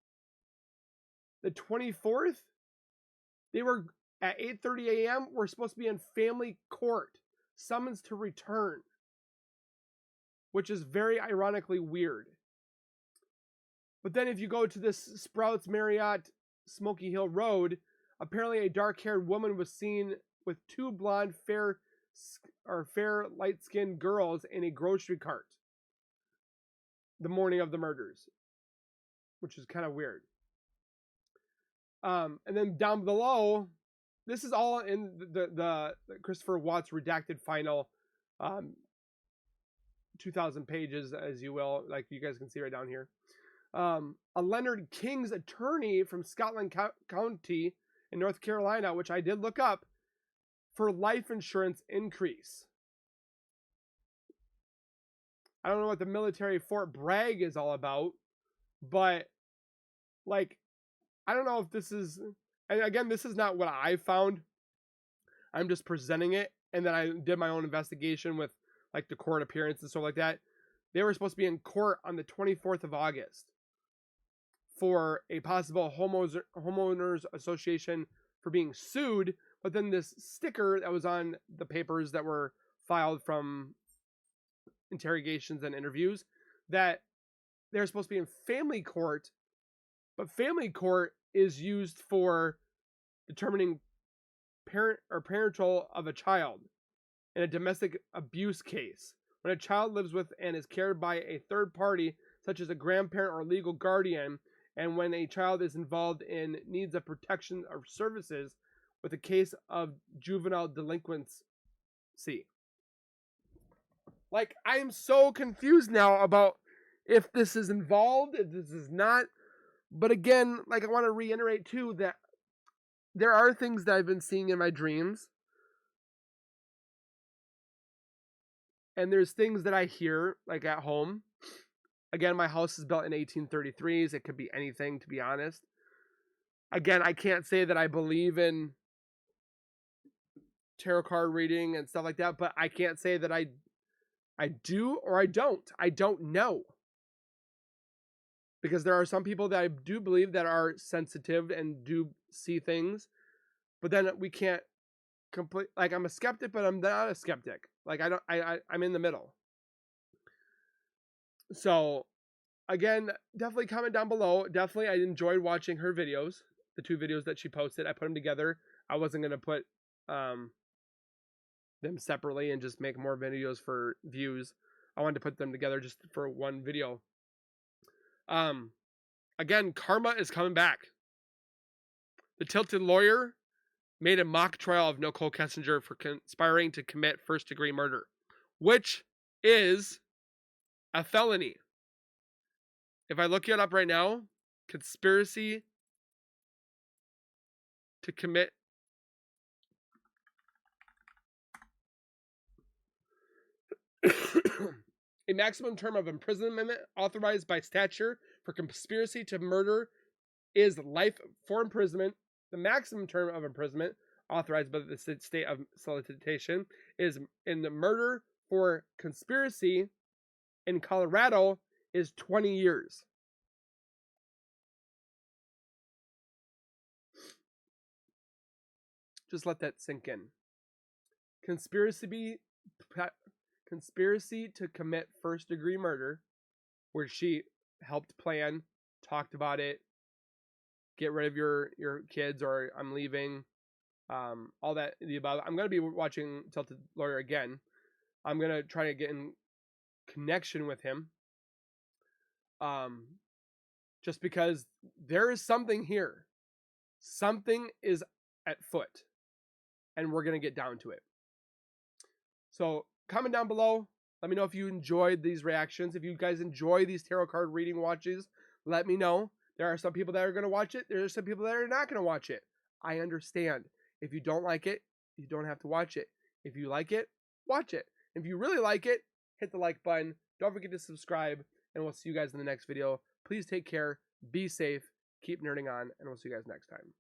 the 24th, they were at 8:30 a.m. We're supposed to be in family court, summons to return, which is very ironically weird. But then if you go to this Sprouts Marriott Smoky Hill Road, apparently a dark-haired woman was seen with two blonde, fair light-skinned girls in a grocery cart the morning of the murders, which is kind of weird. And then down below, this is all in the Christopher Watts redacted final 2,000 pages, as you will, like you guys can see right down here. A Leonard King's attorney from Scotland County in North Carolina, which I did look up, for life insurance increase. I don't know what the military Fort Bragg is all about, but like, I don't know if this is, and again, this is not what I found. I'm just presenting it. And then I did my own investigation with like the court appearance and stuff like that. They were supposed to be in court on the 24th of August for a possible homeowners association for being sued. But then this sticker that was on the papers that were filed from interrogations and interviews, that they're supposed to be in family court, but family court is used for determining parent or parental of a child in a domestic abuse case. When a child lives with and is cared by a third party, such as a grandparent or legal guardian, and when a child is involved in needs of protection or services with a case of juvenile delinquency. Like, I am so confused now about if this is involved, if this is not. But again, like, I want to reiterate too that there are things that I've been seeing in my dreams. And there's things that I hear, like, at home. Again, my house is built in 1833s. It could be anything, to be honest. Again, I can't say that I believe in tarot card reading and stuff like that, but I can't say that I do or I don't. I don't know. Because there are some people that I do believe that are sensitive and do see things, but then we can't complete. Like, I'm a skeptic, but I'm not a skeptic. Like, I'm in the middle. So, again, definitely comment down below. Definitely, I enjoyed watching her videos, the 2 videos that she posted. I put them together. I wasn't gonna put them separately and just make more videos for views. I wanted to put them together just for one video. Again, karma is coming back. The Tilted Lawyer made a mock trial of Nichol Kessinger for conspiring to commit first-degree murder, which is a felony. If I look it up right now, conspiracy to commit a maximum term of imprisonment authorized by statute for conspiracy to murder is life for imprisonment. The maximum term of imprisonment authorized by the state of solicitation is in the murder for conspiracy in Colorado is 20 years. Just let that sink in. Conspiracy to commit first-degree murder, where she helped plan, talked about it, get rid of your kids, or I'm leaving, all that, the above. I'm going to be watching Tilted Lawyer again. I'm going to try to get in connection with him, just because there is something here. Something is at foot, and we're going to get down to it. So comment down below. Let me know if you enjoyed these reactions. If you guys enjoy these tarot card reading watches, let me know. There are some people that are going to watch it. There are some people that are not going to watch it. I understand. If you don't like it, you don't have to watch it. If you like it, watch it. If you really like it, hit the like button. Don't forget to subscribe, and we'll see you guys in the next video. Please take care. Be safe. Keep nerding on, and we'll see you guys next time.